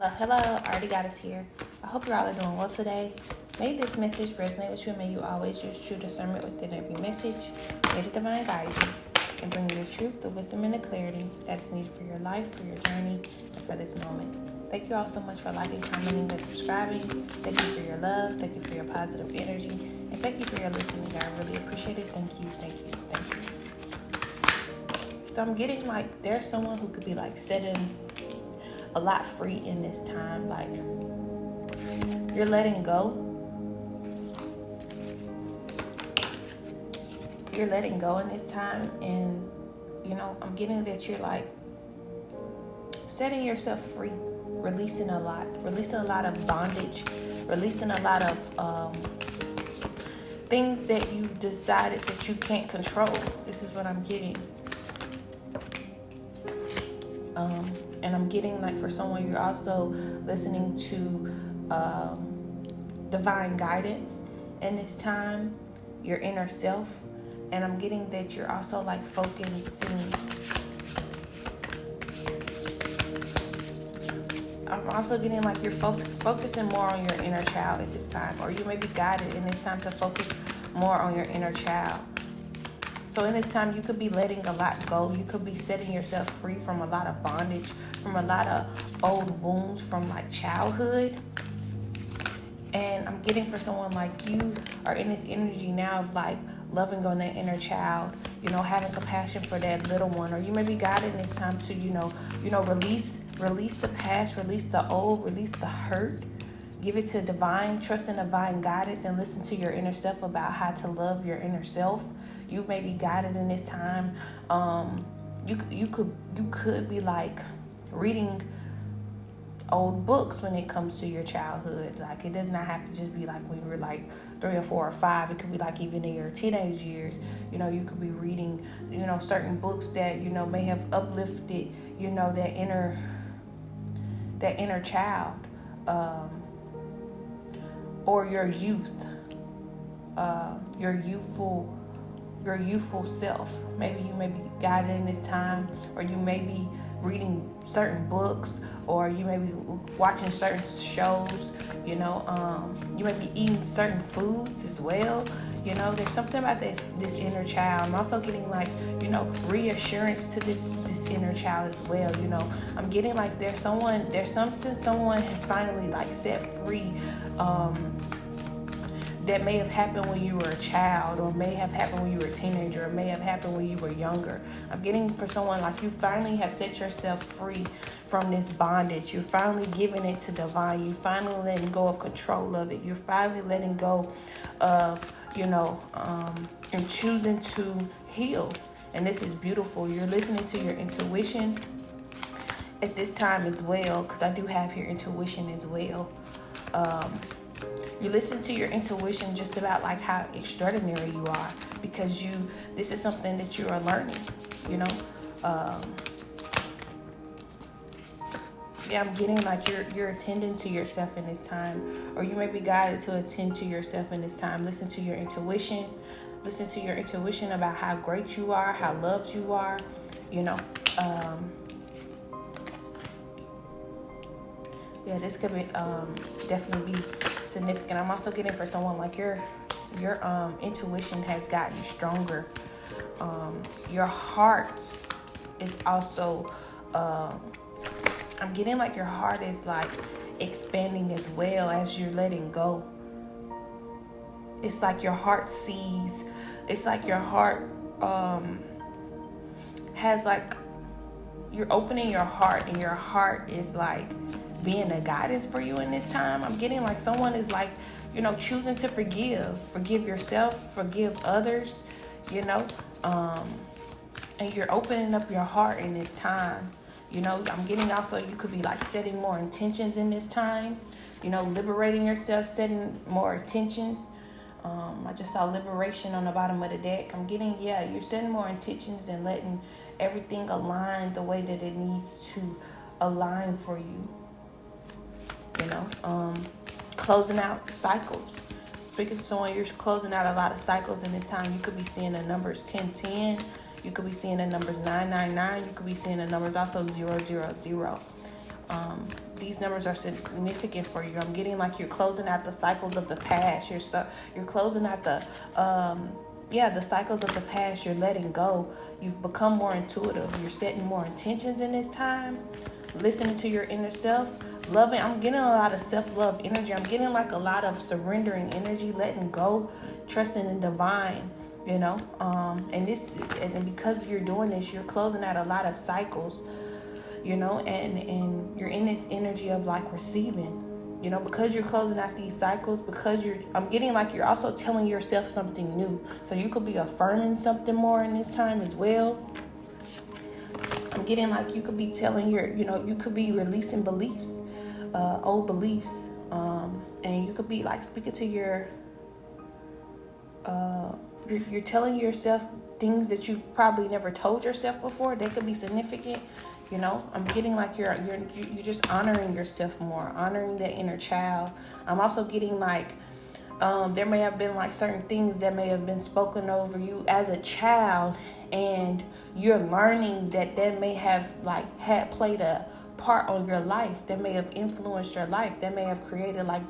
Hello, AriTheGoddesss here. I hope you're all doing well today. May this message resonate with you, and may you always use true discernment within every message. May the divine guide you and bring you the truth, the wisdom, and the clarity that is needed for your life, for your journey, and for this moment. Thank you all so much for liking, commenting, and subscribing. Thank you for your love. Thank you for your positive energy. And thank you for your listening. I really appreciate it. Thank you, thank you, thank you. So I'm getting there's someone who could be setting a lot free in this time. You're letting go. You're letting go in this time, and I'm getting that you're setting yourself free, releasing a lot of bondage, releasing a lot of things that you decided that you can't control. This is what I'm getting. And I'm getting for someone, you're also listening to divine guidance in this time, your inner self. And I'm getting that you're also focusing. I'm also getting you're focusing more on your inner child at this time, or you may be guided in this time to focus more on your inner child. So in this time, you could be letting a lot go. You could be setting yourself free from a lot of bondage, from a lot of old wounds from childhood. And I'm getting for someone you are in this energy now of loving on that inner child, having compassion for that little one. Or you may be guided in this time to, release the past, release the old, release the hurt. Give it to divine, trust in divine guidance, and listen to your inner self about how to love your inner self. You may be guided in this time. You could be reading old books when it comes to your childhood. It does not have to just be when you were 3 or 4 or 5. It could be even in your teenage years. You could be reading certain books that may have uplifted that inner child, or your youth, your youthful self. Maybe you may be guided in this time, or you may be reading certain books, or you may be watching certain shows. You may be eating certain foods as well. There's something about this inner child. I'm also getting reassurance to this inner child as well. I'm getting there's something someone has finally set free, that may have happened when you were a child, or may have happened when you were a teenager, or may have happened when you were younger. I'm getting for someone you finally have set yourself free from this bondage. You're finally giving it to divine. You're finally letting go of control of it. You're finally letting go of, and choosing to heal. And this is beautiful. You're listening to your intuition at this time as well, because I do have your intuition as well. You listen to your intuition just about how extraordinary you are, because this is something that you are learning, I'm getting you're attending to yourself in this time, or you may be guided to attend to yourself in this time. Listen to your intuition. Listen to your intuition about how great you are, how loved you are, this could be definitely be significant. I'm also getting for someone your intuition has gotten stronger. Your heart is also I'm getting your heart is expanding as well as you're letting go. It's your heart sees. It's your heart has you're opening your heart, and your heart is being a guidance for you in this time. I'm getting someone is choosing to forgive yourself, forgive others, and you're opening up your heart in this time. I'm getting also you could be setting more intentions in this time, liberating yourself, setting more intentions. I just saw liberation on the bottom of the deck. I'm getting, you're setting more intentions and letting everything align the way that it needs to align for you. Closing out cycles. Speaking to someone, you're closing out a lot of cycles in this time. You could be seeing the numbers 1010. You could be seeing the numbers 999. You could be seeing the numbers also 000. These numbers are significant for you. I'm getting like you're closing out the cycles of the past. You're closing out the cycles of the past. You're letting go. You've become more intuitive. You're setting more intentions in this time. Listening to your inner self. Loving. I'm getting a lot of self-love energy. I'm getting like a lot of surrendering energy, letting go, trusting in divine. And because you're doing this, you're closing out a lot of cycles. And you're in this energy of like receiving. Because you're closing out these cycles, I'm getting like you're also telling yourself something new. So you could be affirming something more in this time as well. I'm getting like you could be telling you could be releasing beliefs, old beliefs. And you could be like speaking to you're telling yourself things that you've probably never told yourself before. They could be significant. I'm getting like you're just honoring yourself more, honoring that inner child. I'm also getting like there may have been like certain things that may have been spoken over you as a child, and you're learning that may have like had played a part on your life, that may have influenced your life, that may have created like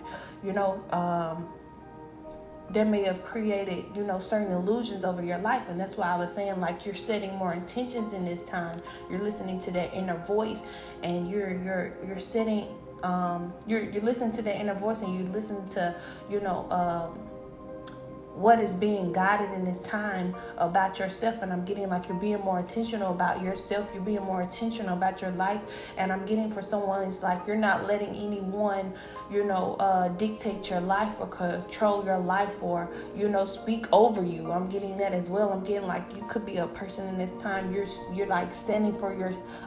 that may have created, certain illusions over your life. And that's why I was saying, like, you're setting more intentions in this time. You're listening to that inner voice, and you're setting, you're listening to that inner voice, and you listen to, what is being guided in this time about yourself. And I'm getting like you're being more intentional about yourself. You're being more intentional about your life. And I'm getting for someone, it's like you're not letting anyone, dictate your life or control your life or, speak over you. I'm getting that as well. I'm getting like you could be a person in this time. You're like standing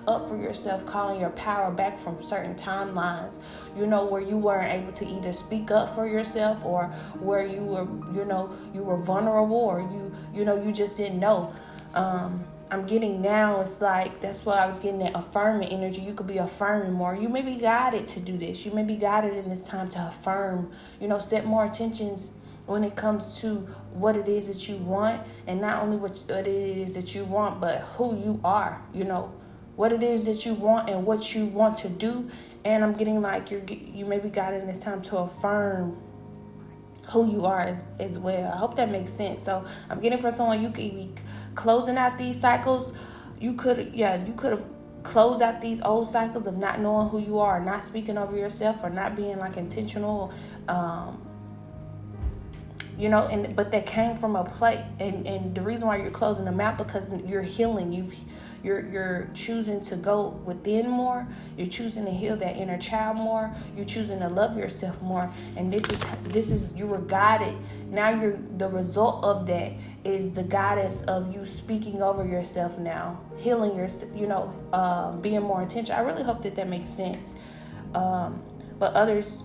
up for yourself, calling your power back from certain timelines, where you weren't able to either speak up for yourself, or where you were, you were vulnerable, or you just didn't know. I'm getting now, it's like, that's why I was getting that affirming energy. You could be affirming more. You may be guided to do this. You may be guided in this time to affirm, set more intentions when it comes to what it is that you want, and not only what it is that you want, but who you are, what it is that you want and what you want to do. And I'm getting like you may be guided in this time to affirm who you are as well. I hope that makes sense. So I'm getting for someone, you could be closing out these cycles. You could have closed out these old cycles of not knowing who you are, not speaking over yourself, or not being like intentional, but that came from a place, and the reason why you're closing them out, because you're healing. You're choosing to go within more. You're choosing to heal that inner child more. You're choosing to love yourself more. And this is you were guided. Now the result of that is the guidance of you speaking over yourself now, healing yourself, being more intentional. I really hope that makes sense. But others,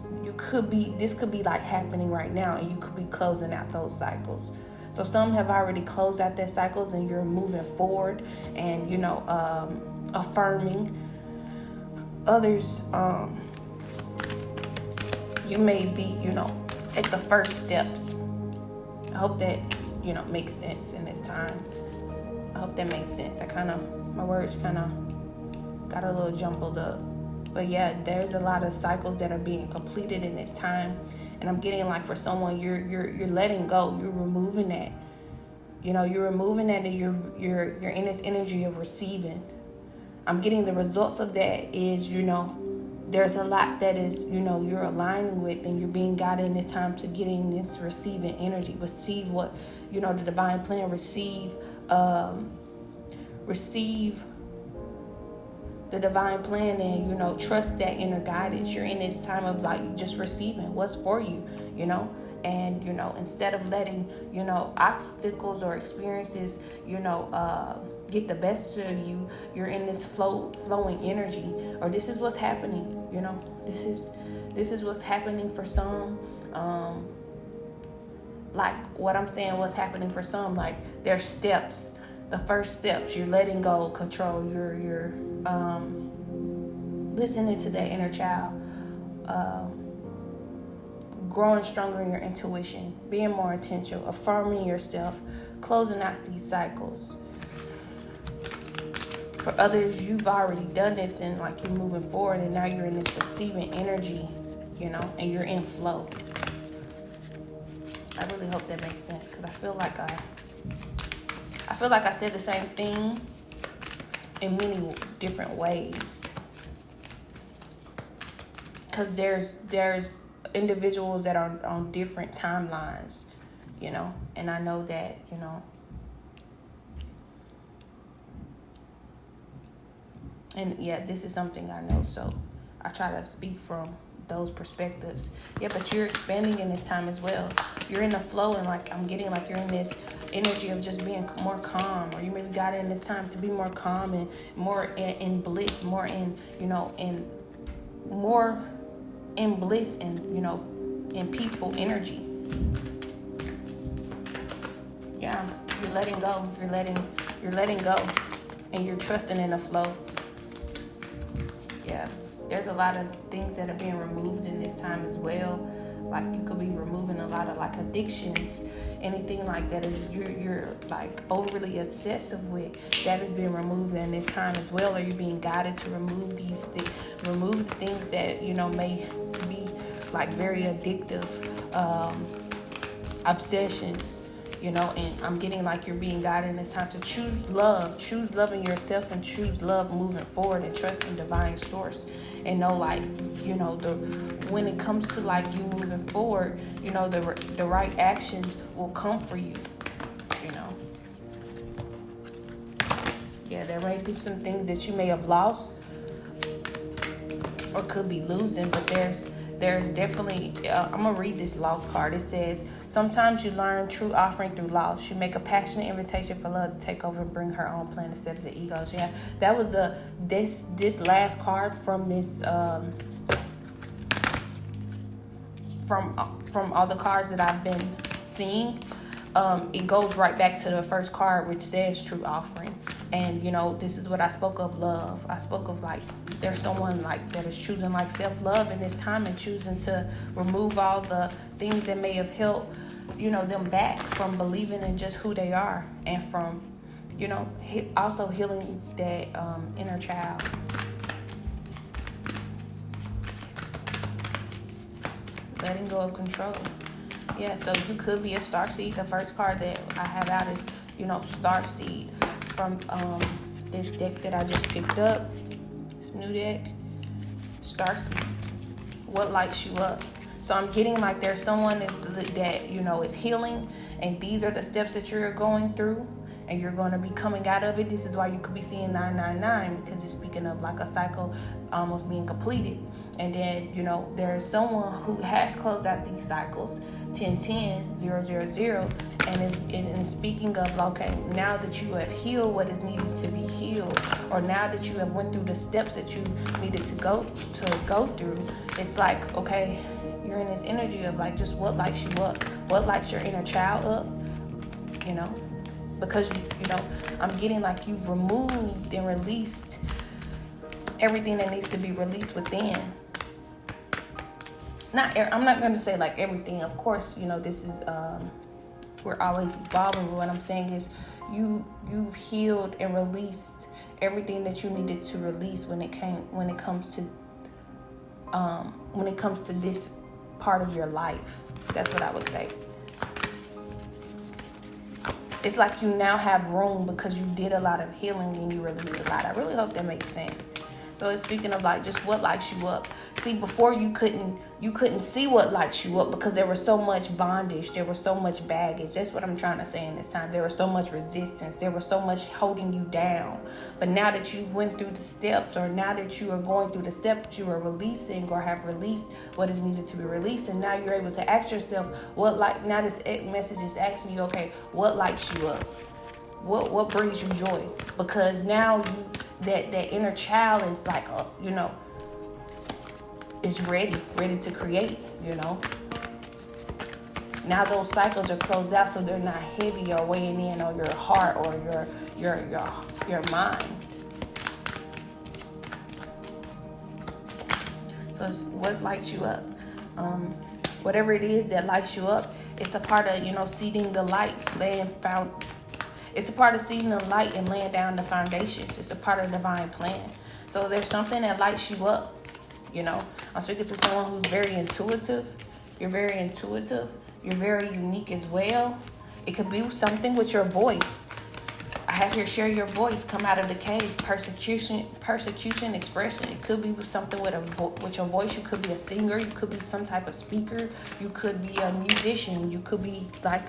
this could be like happening right now, and you could be closing out those cycles. So some have already closed out their cycles, and you're moving forward and, affirming. Others, you may be, at the first steps. I hope that, makes sense in this time. I hope that makes sense. My words kind of got a little jumbled up. But yeah, there's a lot of cycles that are being completed in this time. And I'm getting like for someone, you're letting go. You're removing that. You're removing that, and you're in this energy of receiving. I'm getting the results of that is, there's a lot that is, you're aligning with, and you're being guided in this time to getting this receiving energy. Receive what, the divine plan, receive the divine plan, and trust that inner guidance. You're in this time of like just receiving what's for you, and instead of letting obstacles or experiences get the best of you, you're in this flowing energy. Or this is what's happening, this is what's happening for some. Like what I'm saying, what's happening for some, like there's steps. The first steps, you're letting go control. You're listening to that inner child, growing stronger in your intuition, being more intentional, affirming yourself, closing out these cycles. For others, you've already done this and like you're moving forward, and now you're in this receiving energy, you know, and you're in flow. I really hope that makes sense, because I feel like I said the same thing in many different ways. Because there's individuals that are on different timelines, you know, and I know that, you know. And yeah, this is something I know, so I try to speak from those perspectives. Yeah, but you're expanding in this time as well. You're in the flow, and like I'm getting like you're in this energy of just being more calm, or you maybe got in this time to be more calm and more in bliss, more in, you know, in more in bliss and, you know, in peaceful energy. Yeah, you're letting go. You're letting go, and you're trusting in the flow. Yeah, there's a lot of things that are being removed in this time as well. Like you could be removing a lot of like addictions, anything like that is you're like overly obsessive with, that is being removed in this time as well. Or you're being guided to remove these things, remove the things that, you know, may be like very addictive obsessions. You know, and I'm getting like you're being guided in this time to choose loving yourself, and choose love moving forward, and trust in divine source, and know, like, you know, when it comes to like you moving forward, you know, the right actions will come for you, you know. Yeah, there may be some things that you may have lost or could be losing, but there's definitely, I'm going to read this lost card. It says, sometimes you learn true offering through loss. You make a passionate invitation for love to take over and bring her own plan instead of the egos. Yeah, that was this last card from this, from all the cards that I've been seeing. It goes right back to the first card, which says true offering. And, you know, this is what I spoke of, love. I spoke of like there's someone like that is choosing like self-love in this time, and choosing to remove all the things that may have held, you know, them back from believing in just who they are, and from, you know, also healing that inner child. Letting go of control. Yeah, so you could be a starseed. The first card that I have out is, you know, starseed from this deck that I just picked up. This new deck, starseed. What lights you up? So I'm getting like there's someone that, you know, is healing, and these are the steps that you're going through, and you're going to be coming out of it. This is why you could be seeing 999, because it's speaking of like a cycle almost being completed. And then, you know, there's someone who has closed out these cycles, 1010, 000, and is speaking of, okay, now that you have healed what is needed to be healed, or now that you have went through the steps that you needed to go through, it's like, okay, you're in this energy of like just what lights you up, what lights your inner child up, you know. Because, you know, I'm getting like you've removed and released everything that needs to be released within. I'm not going to say like everything. Of course, you know, this is, we're always evolving. But what I'm saying is you've healed and released everything that you needed to release when it comes to this part of your life. That's what I would say. It's like you now have room because you did a lot of healing and you released a lot. I really hope that makes sense. So it's speaking of like just what lights you up. See, before you couldn't see what lights you up because there was so much bondage. There was so much baggage. That's what I'm trying to say in this time. There was so much resistance. There was so much holding you down. But now that you went through the steps, or now that you are going through the steps, you are releasing or have released what is needed to be released. And now you're able to ask yourself, now this message is asking you, okay, what lights you up? What brings you joy? Because now that inner child is like, you know, is ready to create, you know. Now those cycles are closed out, so they're not heavy or weighing in on your heart or your mind. So it's what lights you up. Whatever it is that lights you up, it's a part of, you know, seeding the light, It's a part of seeing the light and laying down the foundations. It's a part of the divine plan. So there's something that lights you up. You know, I'm speaking to someone who's very intuitive. You're very intuitive. You're very unique as well. It could be something with your voice. I have here, share your voice, come out of the cave, persecution, expression. It could be something with your voice. You could be a singer. You could be some type of speaker. You could be a musician. You could be like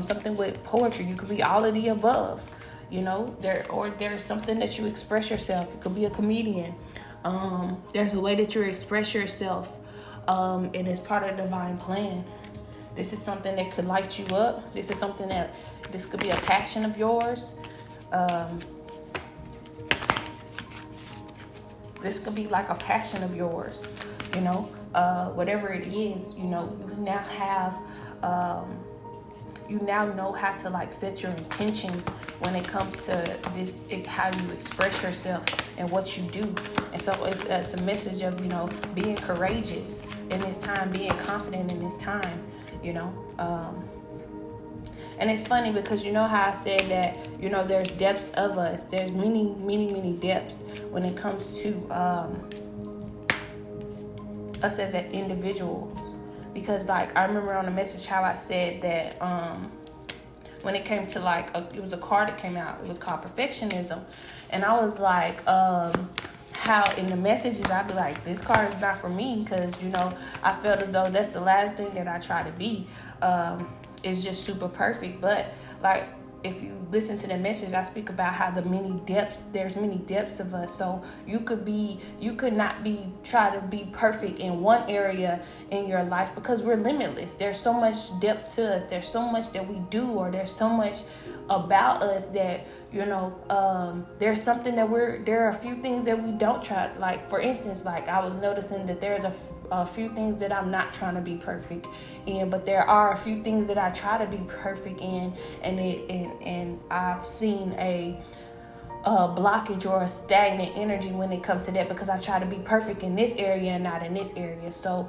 something with poetry. You could be all of the above. You know, there's something that you express yourself. You could be a comedian. There's a way that you express yourself, and it's part of the divine plan. This is something that could light you up. This could be a passion of yours. This could be like a passion of yours, you know, whatever it is, you know, you now know how to like set your intention when it comes to this, how you express yourself and what you do. And so it's a message of, you know, being courageous in this time, being confident in this time, you know. And it's funny because you know how I said that, you know, there's depths of us. There's many, many, many depths when it comes to us as individuals. Because like I remember on the message how I said that when it came to like it was a card that came out. It was called Perfectionism, and I was like, how in the messages I'd be like, this card is not for me, because you know I felt as though that's the last thing that I try to be. It's just super perfect, but like if you listen to the message, I speak about how there's many depths of us. So you could not try to be perfect in one area in your life, because we're limitless. There's so much depth to us. There's so much that we do, or there's so much about us that, you know, there's something that there are a few things that we don't try. Like for instance, like I was noticing that there's a few things that I'm not trying to be perfect in, but there are a few things that I try to be perfect in, and I've seen a blockage or a stagnant energy when it comes to that, because I try to be perfect in this area and not in this area. So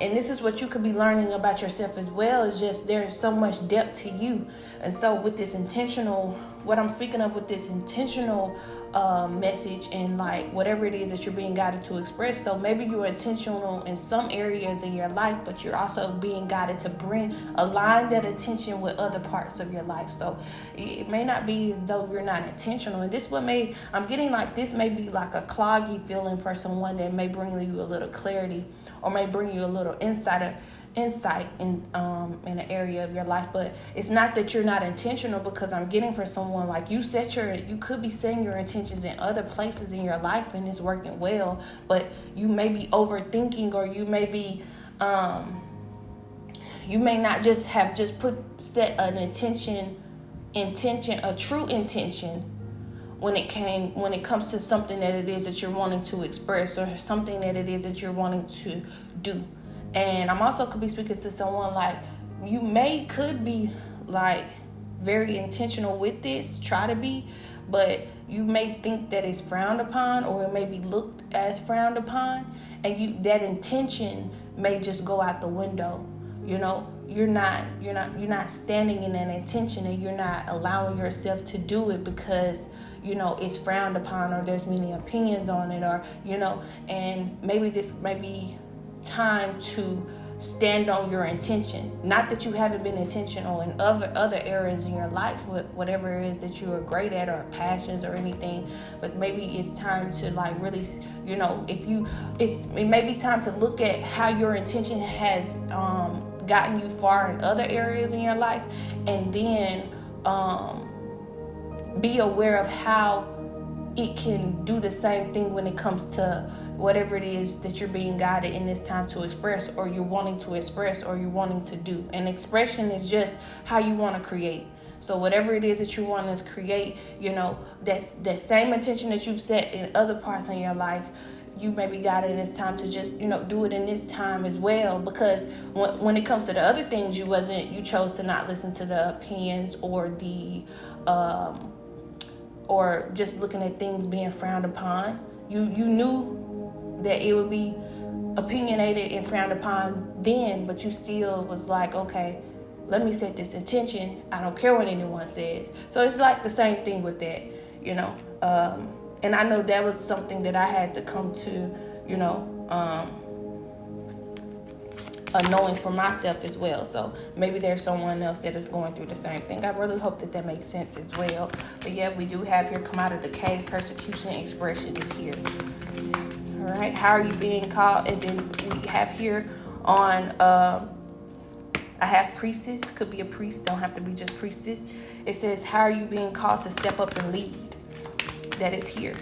and this is what you could be learning about yourself as well, is just there's so much depth to you. And so with this intentional, what I'm speaking of with this intentional message, and like whatever it is that you're being guided to express. So maybe you're intentional in some areas in your life, but you're also being guided to align that attention with other parts of your life. So it may not be as though you're not intentional. And I'm getting like this may be like a cloggy feeling for someone that may bring you a little clarity, or may bring you a little insight in an area of your life. But it's not that you're not intentional, because I'm getting for someone like you could be setting your intentions in other places in your life and it's working well, but you may be overthinking, or you may be you may not just have set an intention, a true intention when it comes to something that it is that you're wanting to express, or something that it is that you're wanting to do. And I'm also could be speaking to someone like you could be like very intentional with this, try to be, but you may think that it's frowned upon, or it may be looked as frowned upon, and that intention may just go out the window. You know, you're not standing in that intention, and you're not allowing yourself to do it because, you know, it's frowned upon, or there's many opinions on it, or, you know, and maybe this may be time to stand on your intention. Not that you haven't been intentional in other areas in your life, whatever it is that you are great at, or passions or anything, but maybe it's time to like really, you know, it may be time to look at how your intention has gotten you far in other areas in your life, and then be aware of how it can do the same thing when it comes to whatever it is that you're being guided in this time to express, or you're wanting to express, or you're wanting to do. And expression is just how you want to create. So whatever it is that you want to create, you know, that's that same intention that you've set in other parts of your life, you may be guided in this time to just, you know, do it in this time as well. Because when it comes to the other things, you chose to not listen to the opinions, or the or just looking at things being frowned upon. You knew that it would be opinionated and frowned upon then, but you still was like, okay, let me set this intention. I don't care what anyone says. So it's like the same thing with that, you know. And I know that was something that I had to come to, you know, knowing for myself as well. So maybe there's someone else that is going through the same thing. I really hope that makes sense as well. But yeah, we do have here, come out of the cave, persecution, expression is here. All right, how are you being called? And then we have here on, I have priestess, could be a priest, don't have to be just priestess. It says, how are you being called to step up and lead? That is here.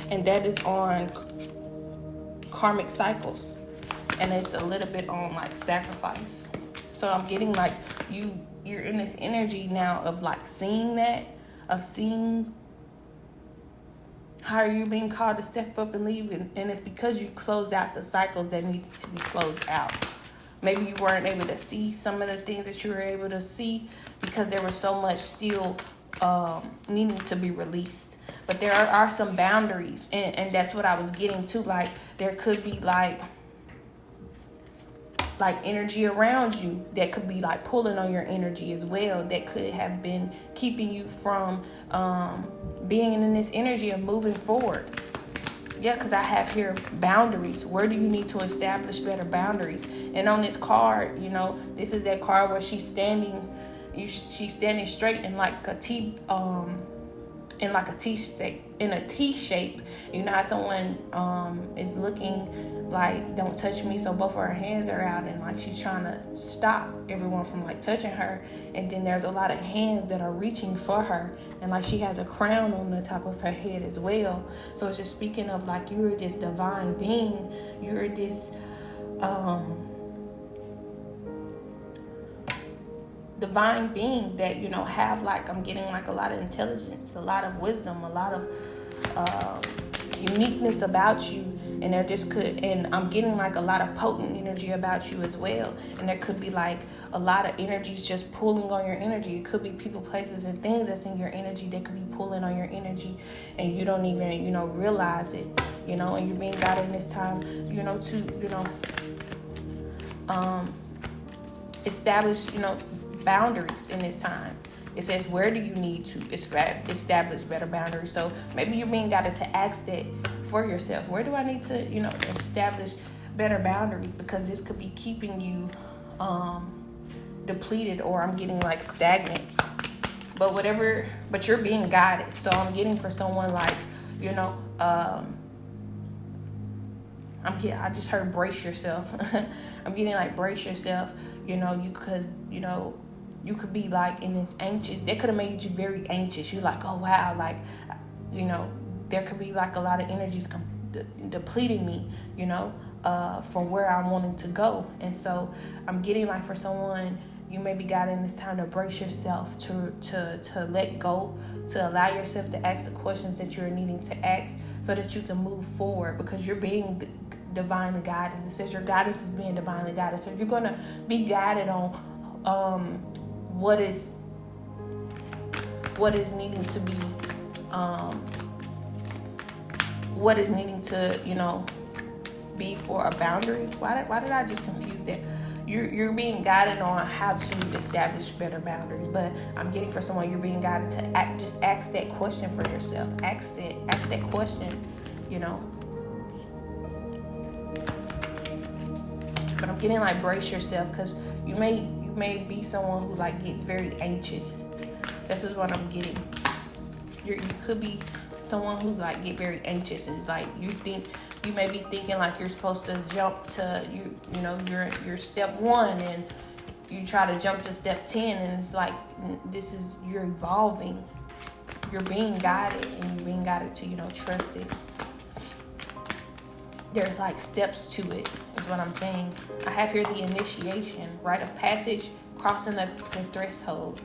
And that is on karmic cycles. And it's a little bit on like sacrifice. So I'm getting like you're in this energy now of like seeing that, of seeing how are you being called to step up and leave. And it's because you closed out the cycles that needed to be closed out. Maybe you weren't able to see some of the things that you were able to see because there was so much still needing to be released. But there are some boundaries, and that's what I was getting to. Like there could be like energy around you that could be like pulling on your energy as well, that could have been keeping you from being in this energy of moving forward. Yeah, because I have here boundaries. Where do you need to establish better boundaries? And on this card, you know, this is that card where she's standing straight in like a T shape. You know how someone is looking like, don't touch me, so both of her hands are out, and like she's trying to stop everyone from like touching her. And then there's a lot of hands that are reaching for her, and like she has a crown on the top of her head as well. So it's just speaking of like you're this divine being, you're this divine being that, you know, have like, I'm getting like a lot of intelligence, a lot of wisdom, a lot of uniqueness about you. And there just could, and I'm getting like a lot of potent energy about you as well. And there could be like a lot of energies just pulling on your energy. It could be people, places, and things that's in your energy that could be pulling on your energy, and you don't even, you know, realize it, you know. And you're being guided in this time, you know, to, you know, establish, you know, boundaries in this time. It says, where do you need to establish better boundaries? So maybe you're being guided to ask that for yourself. Where do I need to, you know, establish better boundaries? Because this could be keeping you depleted, or I'm getting like stagnant. But whatever, but you're being guided. So I'm getting for someone like, you know, I just heard brace yourself. I'm getting like brace yourself. You know, you could be like in this anxious. That could have made you very anxious. You're like, oh wow, like, you know, there could be like a lot of energies depleting me, you know, from where I'm wanting to go. And so I'm getting like for someone, you may be guided in this time to brace yourself, to let go, to allow yourself to ask the questions that you're needing to ask, so that you can move forward, because you're being divinely guided. It says your guidance is being divinely guided. So you're going to be guided on what is needing to be, what is needing to, you know, be for a boundary. Why did I just confuse that? You're being guided on how to establish better boundaries. But I'm getting for someone, you're being guided to just ask that question for yourself. Ask that question, you know. But I'm getting like brace yourself, because you may be someone who like gets very anxious. This is what I'm getting. You could be someone who like get very anxious. It's like you may be thinking like you're supposed to jump to you know you're step 1, and you try to jump to step 10, and it's like you're evolving. You're being guided, and you're being guided to, you know, trust it. There's like steps to it, is what I'm saying. I have here the initiation, rite of passage, crossing the threshold.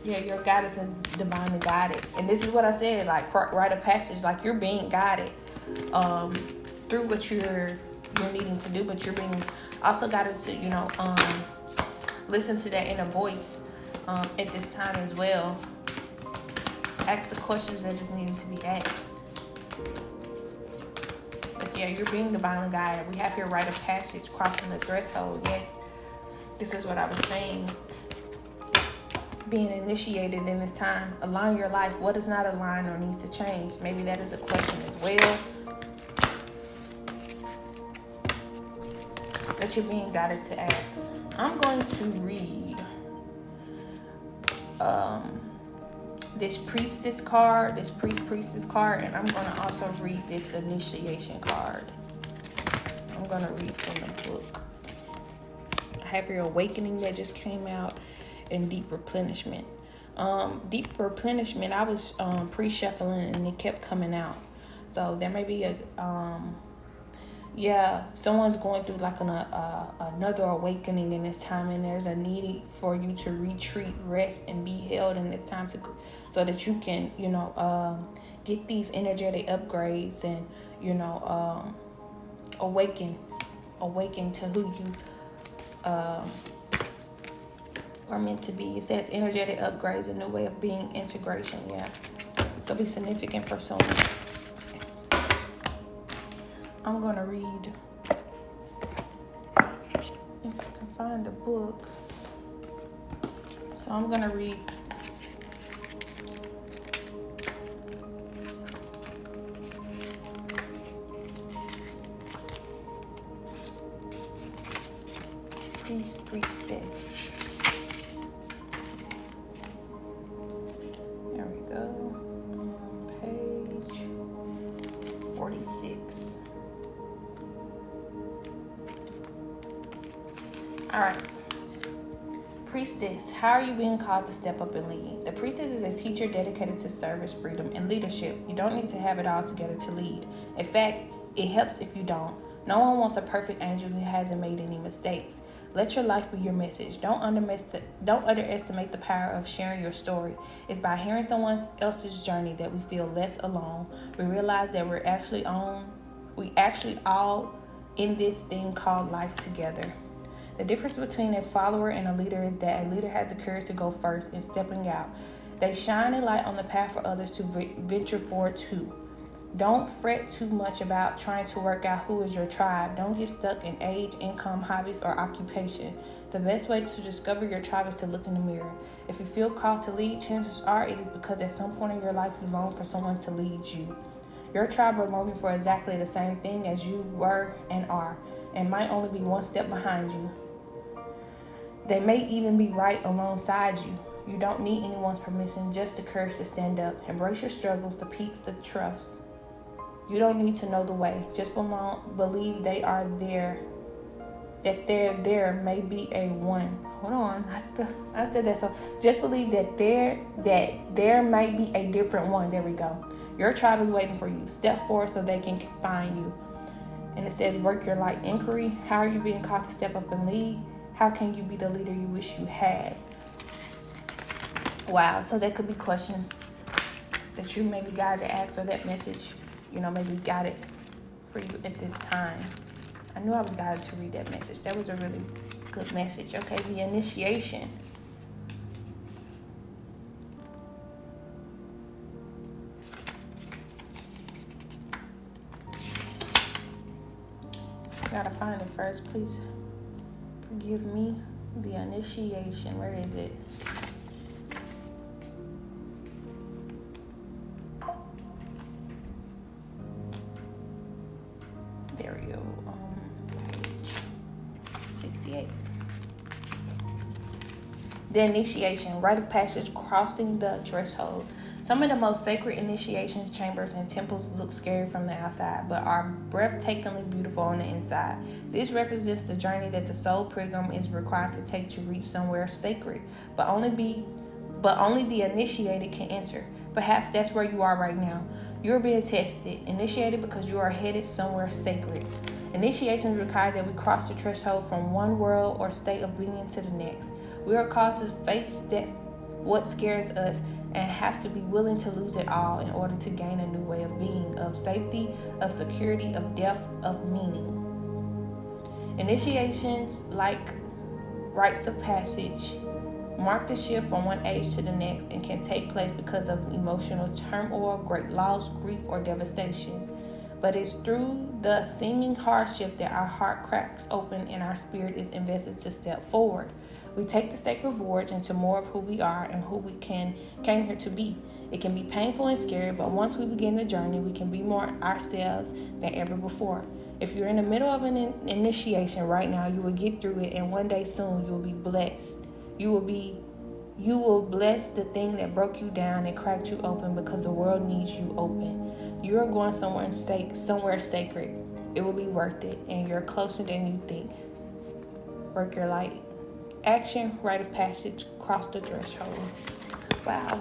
Yeah, your guidance is divinely guided. And this is what I said, like rite of passage, like you're being guided through what you're needing to do, but you're being also guided to, you know, listen to that inner voice at this time as well. Ask the questions that just needed to be asked. Yeah, you're being divinely guided. We have here rite of passage, crossing the threshold. Yes, this is what I was saying. Being initiated in this time. Align your life. What is not aligned or needs to change? Maybe that is a question as well that you're being guided to ask. I'm going to read this priestess card, this priestess card, and I'm going to also read this initiation card. I'm going to read from the book. I have your awakening that just came out, and deep replenishment. Deep replenishment, I was pre-shuffling and it kept coming out. So there may be someone's going through like another awakening in this time, and there's a need for you to retreat, rest, and be held in this time so that you can, get these energetic upgrades and, awaken to who you are meant to be. It says energetic upgrades, a new way of being, integration. Yeah, it could be significant for someone. I'm gonna read, if I can find a book. So I'm gonna read priestess. There we go. Page 46. All right. Priestess, how are you being called to step up and lead? The priestess is a teacher dedicated to service, freedom, and leadership. You don't need to have it all together to lead. In fact, it helps if you don't. No one wants a perfect angel who hasn't made any mistakes. Let your life be your message. Don't underestimate the power of sharing your story. It's by hearing someone else's journey that we feel less alone. We realize that we actually all in this thing called life together. The difference between a follower and a leader is that a leader has the courage to go first in stepping out. They shine a light on the path for others to venture forward to. Don't fret too much about trying to work out who is your tribe. Don't get stuck in age, income, hobbies, or occupation. The best way to discover your tribe is to look in the mirror. If you feel called to lead, chances are it is because at some point in your life you long for someone to lead you. Your tribe are longing for exactly the same thing as you were and are, and might only be one step behind you. They may even be right alongside you. You don't need anyone's permission, just the courage to stand up. Embrace your struggles, the peaks, the troughs. You don't need to know the way. Just believe they are there. That there may be a one. Hold on, I said that. So just believe that there might be a different one. There we go. Your tribe is waiting for you. Step forward so they can find you. And it says, work your light inquiry. How are you being called to step up and lead? How can you be the leader you wish you had? Wow. So there could be questions that you maybe guided to ask, or that message, maybe guided for you at this time. I knew I was guided to read that message. That was a really good message. Okay, the initiation. Gotta find it first, please. Forgive me. The initiation. Where is it? There we go. Page 68. The initiation, rite of passage, crossing the threshold. Some of the most sacred initiation chambers and temples look scary from the outside, but are breathtakingly beautiful on the inside. This represents the journey that the soul pilgrim is required to take to reach somewhere sacred, but only the initiated can enter. Perhaps that's where you are right now. You're being tested, initiated because you are headed somewhere sacred. Initiations require that we cross the threshold from one world or state of being to the next. We are called to face what scares us, and have to be willing to lose it all in order to gain a new way of being, of safety, of security, of depth, of meaning. Initiations, like rites of passage, mark the shift from one age to the next and can take place because of emotional turmoil, great loss, grief, or devastation. But it's through the seeming hardship that our heart cracks open and our spirit is invested to step forward. We take the sacred voyage into more of who we are and who we came here to be. It can be painful and scary, but once we begin the journey, we can be more ourselves than ever before. If you're in the middle of an initiation right now, you will get through it, and one day soon you will be blessed. You will bless the thing that broke you down and cracked you open, because the world needs you open. You are going somewhere sacred. It will be worth it, and you're closer than you think. Work your light. Action, rite of passage, cross the threshold. Wow.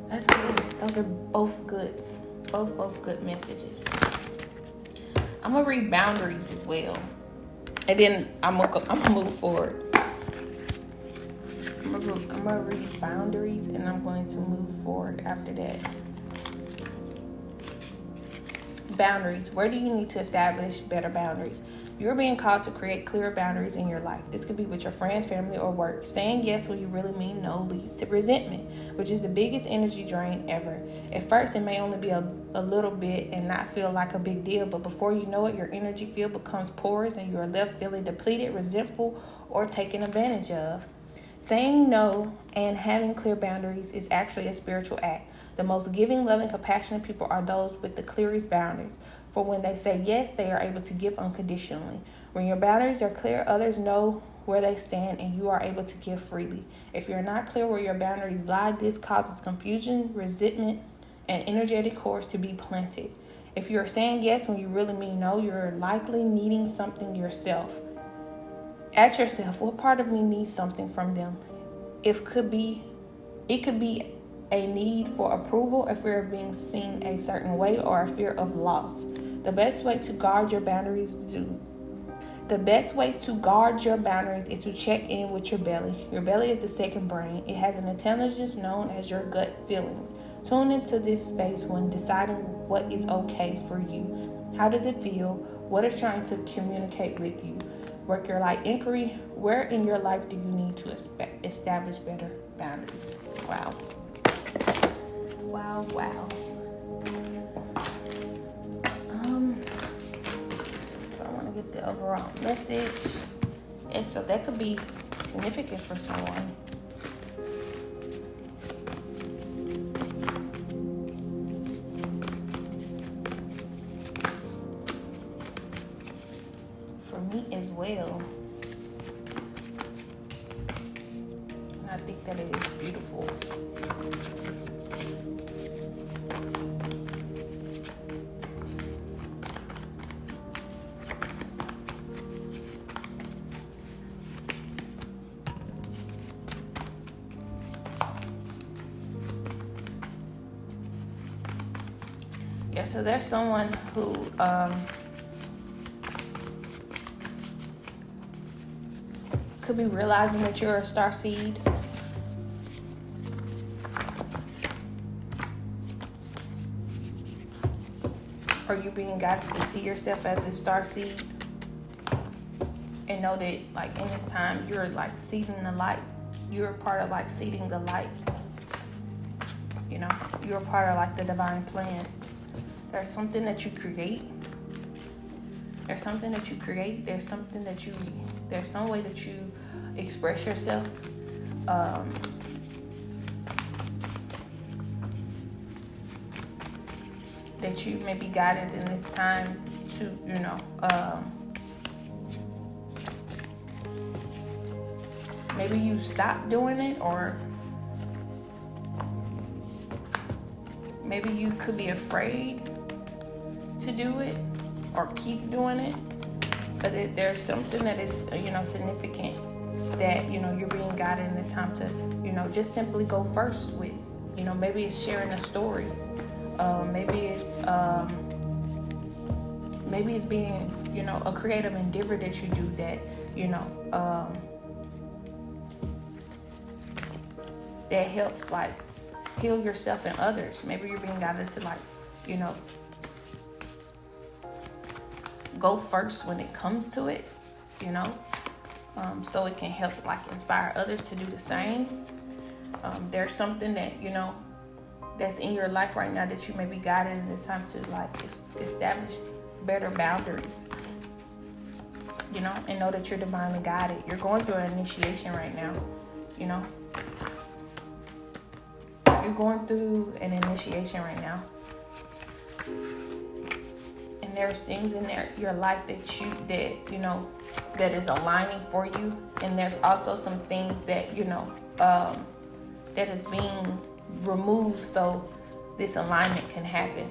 That's good. Those are both good. Both good messages. I'm gonna read boundaries as well, and then I'm gonna move forward. I'm gonna read boundaries, and I'm going to move forward after that. Boundaries. Where do you need to establish better boundaries? You're being called to create clearer boundaries in your life. This could be with your friends, family, or work. Saying yes when you really mean no leads to resentment, which is the biggest energy drain ever. At first, it may only be a little bit and not feel like a big deal, but before you know it, your energy field becomes porous and you are left feeling depleted, resentful, or taken advantage of. Saying no and having clear boundaries is actually a spiritual act. The most giving, loving, compassionate people are those with the clearest boundaries. For when they say yes, they are able to give unconditionally. When your boundaries are clear, others know where they stand and you are able to give freely. If you're not clear where your boundaries lie, this causes confusion, resentment, and energetic cords to be planted. If you're saying yes when you really mean no, you're likely needing something yourself. Ask yourself, what part of me needs something from them? It could be a need for approval, a fear of being seen a certain way, or a fear of loss. The best way to guard your boundaries is to check in with your belly. Your belly is the second brain. It has an intelligence known as your gut feelings. Tune into this space when deciding what is okay for you. How does it feel? What is trying to communicate with you? Work your light inquiry. Where in your life do you need to establish better boundaries? Wow. So I want to get the overall message. And so that could be significant for someone. For me as well. And I think that it is beautiful. Yeah, so there's someone who could be realizing that you're a star seed. Or you being guided to see yourself as a star seed. And know that like in this time you're like seeding the light. You're a part of like seeding the light. You know, you're a part of like the divine plan. There's something that you create. There's some way that you express yourself. That you may be guided in this time to, maybe you stop doing it, or maybe you could be afraid to do it or keep doing it. But there's something that is, significant that, you're being guided in this time to, just simply go first with. Maybe it's sharing a story. Maybe it's being, a creative endeavor that you do that, that helps like heal yourself and others. Maybe you're being guided to like, go first when it comes to it, so it can help like inspire others to do the same. There's something that, that's in your life right now that you may be guided, and it's time to like establish better boundaries, you know, and know that you're divinely guided. You're going through an initiation right now, you know. You're going through an initiation right now. And there's things in your life that is aligning for you. And there's also some things that, that is being removed so this alignment can happen.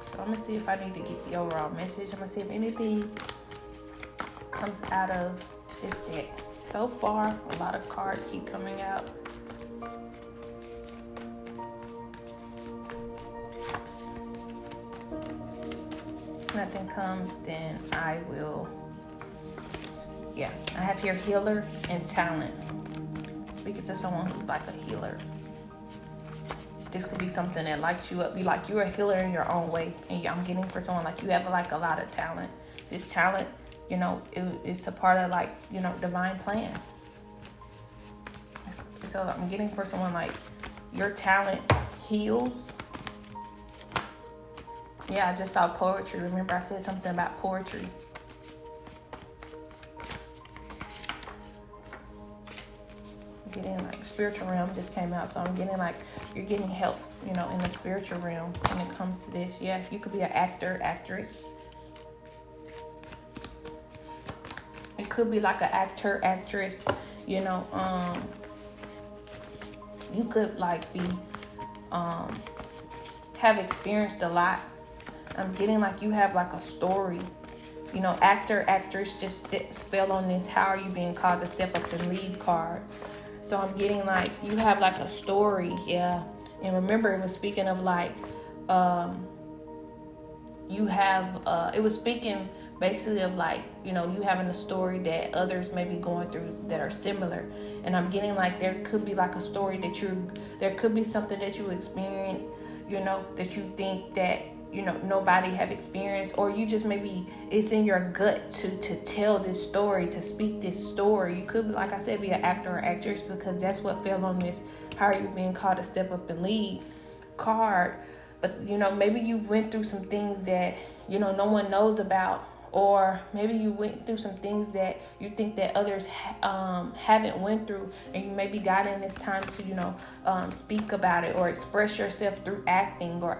So I'm going to see if I need to get the overall message. I'm going to see if anything comes out of this deck. So far, a lot of cards keep coming out. If nothing comes, then I will. Yeah, I have here healer and talent. Speaking to someone who's like a healer. This could be something that lights you up. Be like you're a healer in your own way. And I'm getting for someone like you have like a lot of talent. This talent, it's a part of like, divine plan. So I'm getting for someone like your talent heals. Yeah, I just saw poetry. Remember I said something about poetry. I'm getting like spiritual realm just came out. So I'm getting like you're getting help, in the spiritual realm when it comes to this. Yeah, you could be an actor, actress. It could be like an actor, actress, you could like be, have experienced a lot. I'm getting like you have like a story, actor, actress just fell on this. How are you being called to step up the lead card? So I'm getting like you have like a story. Yeah. And remember it was speaking of like, you have, it was speaking basically of like, you having a story that others may be going through that are similar. And I'm getting like there could be like a story there could be something that you experience, that you think that, nobody have experienced, or you just maybe it's in your gut to tell this story, to speak this story. You could, like I said, be an actor or actress because that's what fell on this. How are you being called to step up and lead card? But, maybe you went through some things that, no one knows about. Or maybe you went through some things that you think that others haven't went through, and you may be guided this time to, speak about it or express yourself through acting or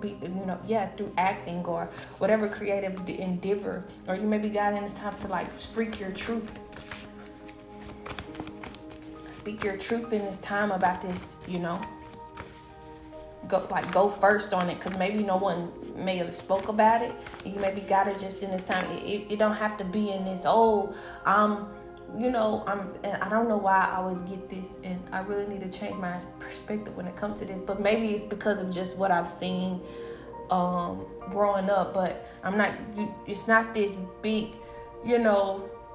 through acting or whatever creative endeavor. Or you may be guided this time to like speak your truth. Speak your truth in this time about this, Go first on it, because maybe no one may have spoke about it, and you may be guided just in this time. It don't have to be in this and I don't know why I always get this, and I really need to change my perspective when it comes to this, but maybe it's because of just what I've seen growing up. But it's not this big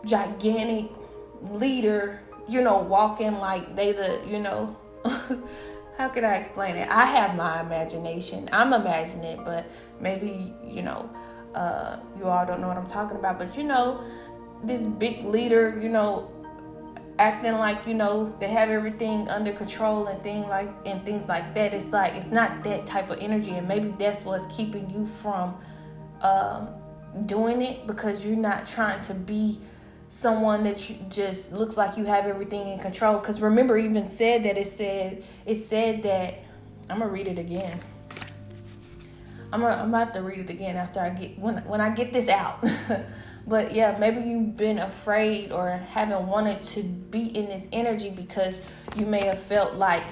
gigantic leader walking like they how could I explain it? I have my imagination. I'm imagining it, but maybe, you all don't know what I'm talking about. But, this big leader, acting like, they have everything under control and things like that. It's like, it's not that type of energy. And maybe that's what's keeping you from doing it, because you're not trying to be someone that you just looks like you have everything in control. Because remember, even said that it said that I'm gonna read it again. I'm about to read it again after I get when I get this out. But yeah, maybe you've been afraid or haven't wanted to be in this energy because you may have felt like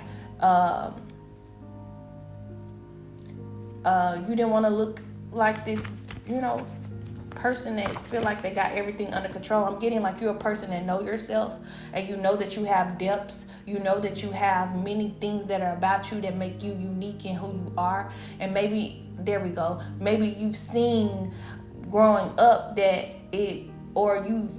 you didn't want to look like this, person that feel like they got everything under control. I'm getting like you're a person that know yourself, and you know that you have depths. You know that you have many things that are about you that make you unique in who you are. And maybe, there we go, maybe you've seen growing up or you've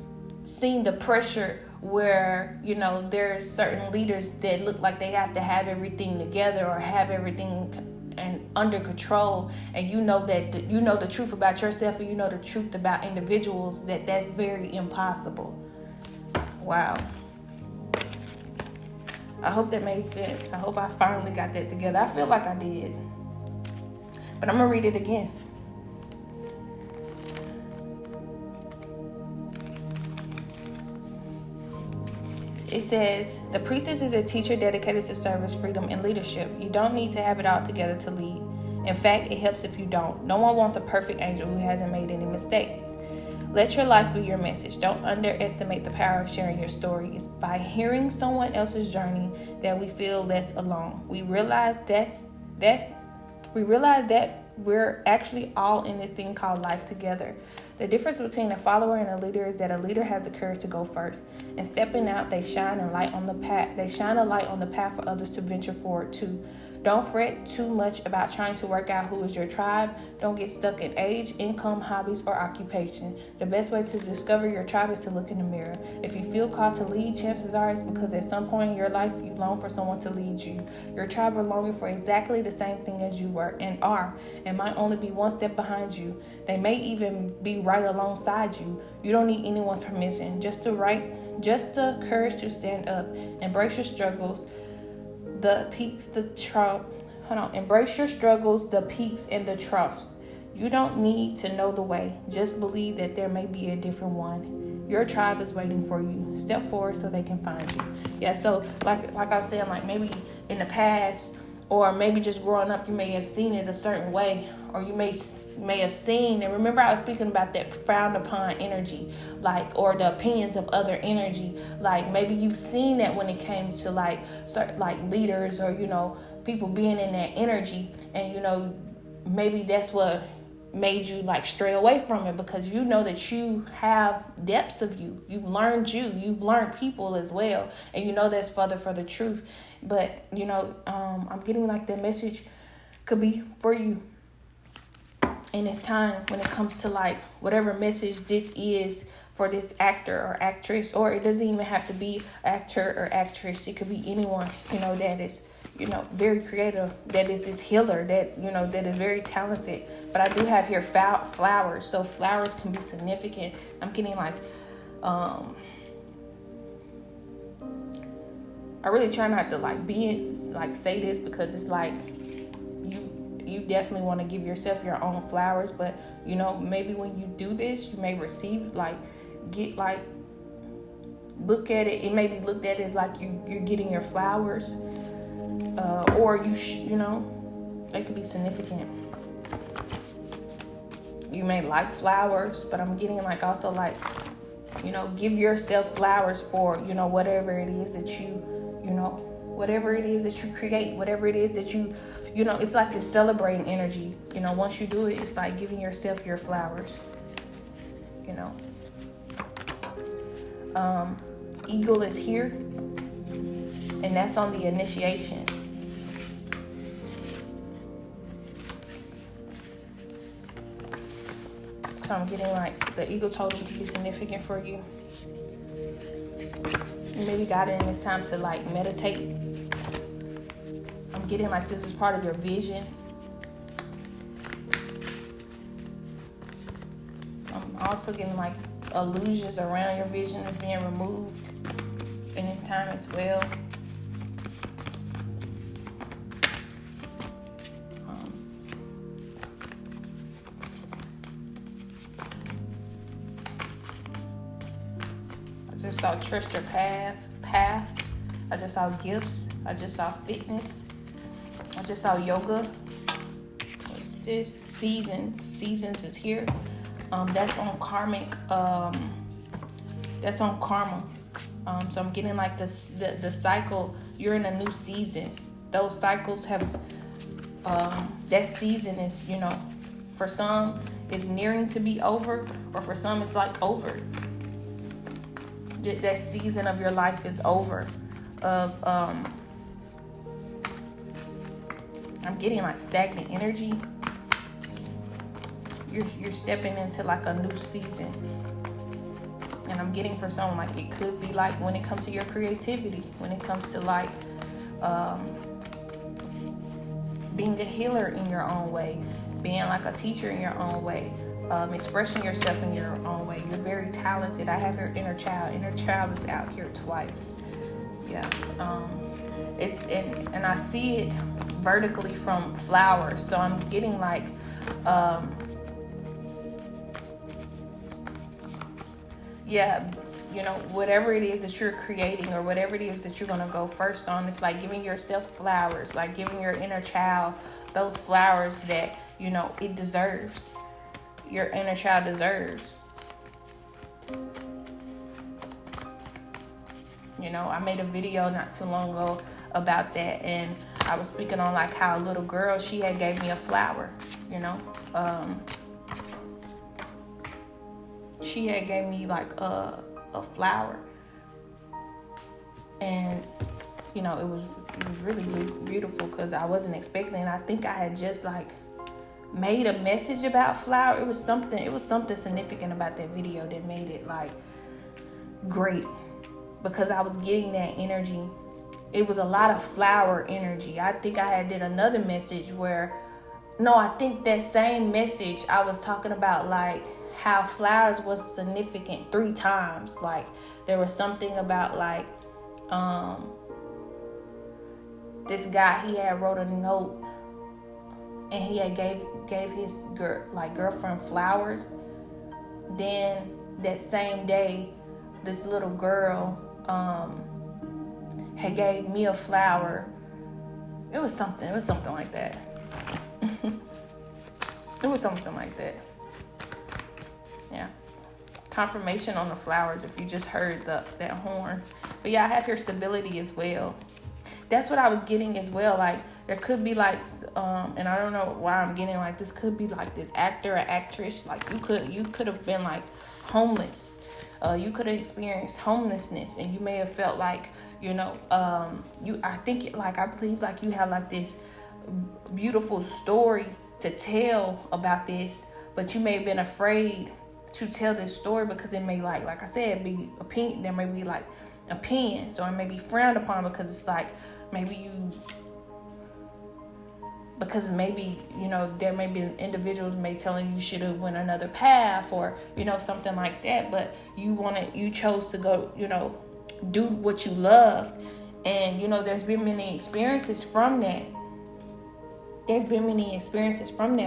seen the pressure where, there's certain leaders that look like they have to have everything together or have everything and under control, and the truth about yourself, and the truth about individuals, that's very impossible. Wow. I hope that made sense. I hope I finally got that together. I feel like I did. But I'm going to read it again. It says, the priestess is a teacher dedicated to service, freedom, and leadership. You don't need to have it all together to lead. In fact, it helps if you don't. No one wants a perfect angel who hasn't made any mistakes. Let your life be your message. Don't underestimate the power of sharing your story. It's by hearing someone else's journey that we feel less alone. We realize that we're actually all in this thing called life together. The difference between a follower and a leader is that a leader has the courage to go first. And stepping out, they shine a light on the path. They shine a light on the path for others to venture forward too. Don't fret too much about trying to work out who is your tribe. Don't get stuck in age, income, hobbies, or occupation. The best way to discover your tribe is to look in the mirror. If you feel called to lead, chances are it's because at some point in your life you long for someone to lead you. Your tribe are longing for exactly the same thing as you were and are, and might only be one step behind you. They may even be right alongside you. You don't need anyone's permission, just the courage to stand up, embrace your struggles. Embrace your struggles, the peaks and the troughs. You don't need to know the way. Just believe that there may be a different one. Your tribe is waiting for you. Step forward so they can find you. Yeah, so like I was saying, like maybe in the past, or maybe just growing up, you may have seen it a certain way, or you may have seen, and remember I was speaking about that frowned upon energy, like, or the opinions of other energy. Like maybe you've seen that when it came to like certain like leaders, or people being in that energy, and maybe that's what made you like stray away from it, because you know that you have depths of you've learned people as well, and that's further for the truth. But I'm getting like the message could be for you in this time when it comes to like whatever message this is for this actor or actress, or it doesn't even have to be actor or actress. It could be anyone that is very creative, that is this healer, that that is very talented. But I do have here flowers, so flowers can be significant. I'm getting like I really try not to say this, because it's like you definitely want to give yourself your own flowers. But maybe when you do this, you may receive look at it. It may be looked at as like you're getting your flowers, or it could be significant. You may like flowers, but I'm getting like also like give yourself flowers for whatever it is that whatever it is that you create, whatever it is that it's like this celebrating energy. Once you do it, it's like giving yourself your flowers. Eagle is here, and that's on the initiation. So I'm getting like the eagle totem can be significant for you. You maybe got it in this time to like meditate. I'm getting like this is part of your vision. I'm also getting like illusions around your vision is being removed in this time as well. I just saw trust your path. I just saw gifts. I just saw fitness. I just saw yoga. What's this? Seasons is here. That's on karmic. That's on karma. So I'm getting like the cycle. You're in a new season. Those cycles have. That season is for some it's nearing to be over, or for some it's like over. That season of your life is over. I'm getting like stagnant energy. You're stepping into like a new season. And I'm getting for someone like it could be like when it comes to your creativity, when it comes to like being a healer in your own way, being like a teacher in your own way, expressing yourself in your own way. You're very talented. I have your inner child. Inner child is out here twice. Yeah. it's and I see it vertically from flowers. So I'm getting like yeah, you know, whatever it is that you're creating or whatever it is that you're going to go first on, it's like giving yourself flowers, like giving your inner child those flowers that, you know, it deserves. Your inner child deserves. You know, I made a video not too long ago about that, and I was speaking on like how a little girl, she had gave me a flower, you know. She had gave me like a flower, and you know, it was really, really beautiful because I wasn't expecting. I think I had just like made a message about flower. It was something significant about that video that made it like great, because I was getting that energy. It was a lot of flower energy. I think I had did another message where, no, I think that same message I was talking about like how flowers was significant 3 times. Like there was something about like this guy, he had wrote a note and he had gave his girlfriend flowers. Then that same day, this little girl had gave me a flower. It was something like that. It was something like that. Yeah. Confirmation on the flowers if you just heard that horn. But yeah, I have here stability as well. That's what I was getting as well. Like there could be like and I don't know why I'm getting like this, could be like this actor or actress. Like you could have been like homeless. You could have experienced homelessness, and you may have felt like, you know, I believe like you have like this beautiful story to tell about this, but you may have been afraid to tell this story because it may like I said, be opinion. There may be like opinions, or it may be frowned upon because it's like maybe you know, there may be individuals may telling you should have went another path, or you know, something like that. But you chose to go, you know, do what you love, and you know, there's been many experiences from that.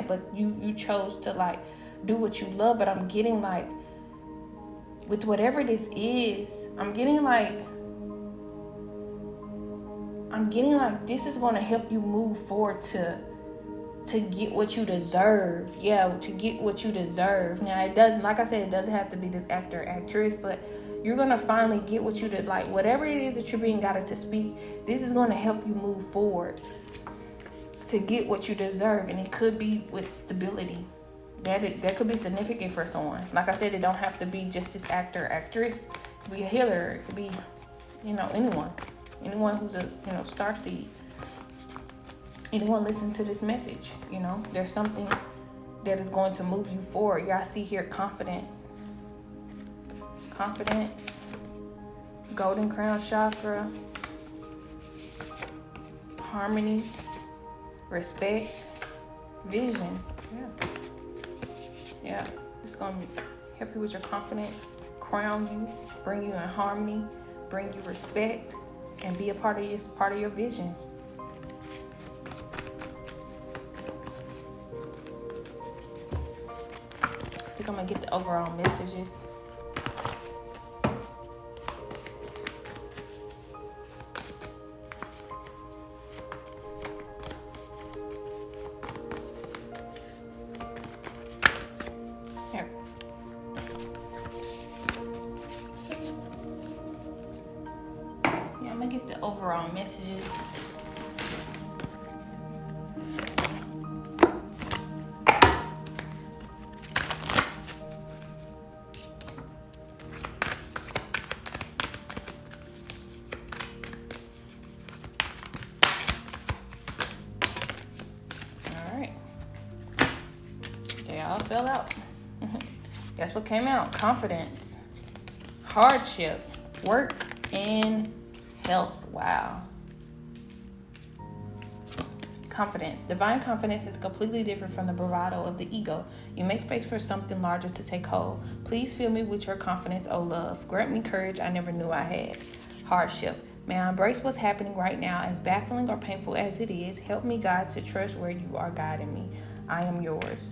But you chose to like do what you love. But I'm getting like, with whatever this is, I'm getting like this is going to help you move forward to get what you deserve. Yeah, to get what you deserve. Now it doesn't, like I said, it doesn't have to be this actor or actress, but you're going to finally get what you did. Like whatever it is that you're being guided to speak, this is going to help you move forward to get what you deserve. And it could be with stability. That could be significant for someone. Like I said, it don't have to be just this actor or actress. It could be a healer. It could be, you know, anyone who's a, you know, starseed. Anyone listen to this message, you know, there's something that is going to move you forward. Y'all see here confidence, golden crown chakra, harmony, respect, vision. Yeah, it's going to help you with your confidence, crown you, bring you in harmony, bring you respect, and be a part of your vision. I think I'm going to get the overall messages. Here. Yeah, I'm going to get the overall messages. All fell out. Guess what came out? Confidence, hardship, work, and health. Wow. Confidence. Divine confidence is completely different from the bravado of the ego. You make space for something larger to take hold. Please fill me with your confidence, oh love. Grant me courage I never knew I had. Hardship. May I embrace what's happening right now, as baffling or painful as it is. Help me, God, to trust where you are guiding me. I am yours.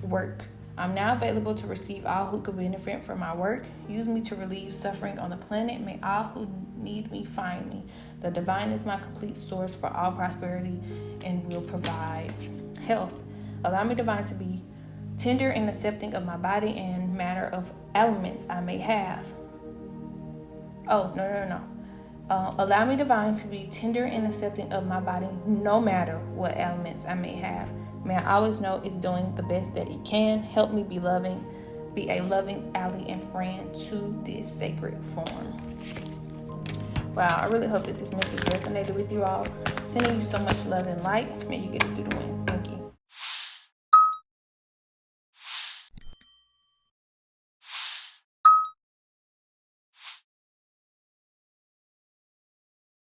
Work. I'm now available to receive all who could benefit from my work. Use me to relieve suffering on the planet. May all who need me find me. The divine is my complete source for all prosperity and will provide. Health. Allow me, divine, to be tender and accepting of my body and matter of ailments I may have. Allow me, divine, to be tender and accepting of my body no matter what ailments I may have. May I always know it's doing the best that it can. Help me be a loving ally and friend to this sacred form. Wow, I really hope that this message resonated with you all. Sending you so much love and light. May you get it through the wind.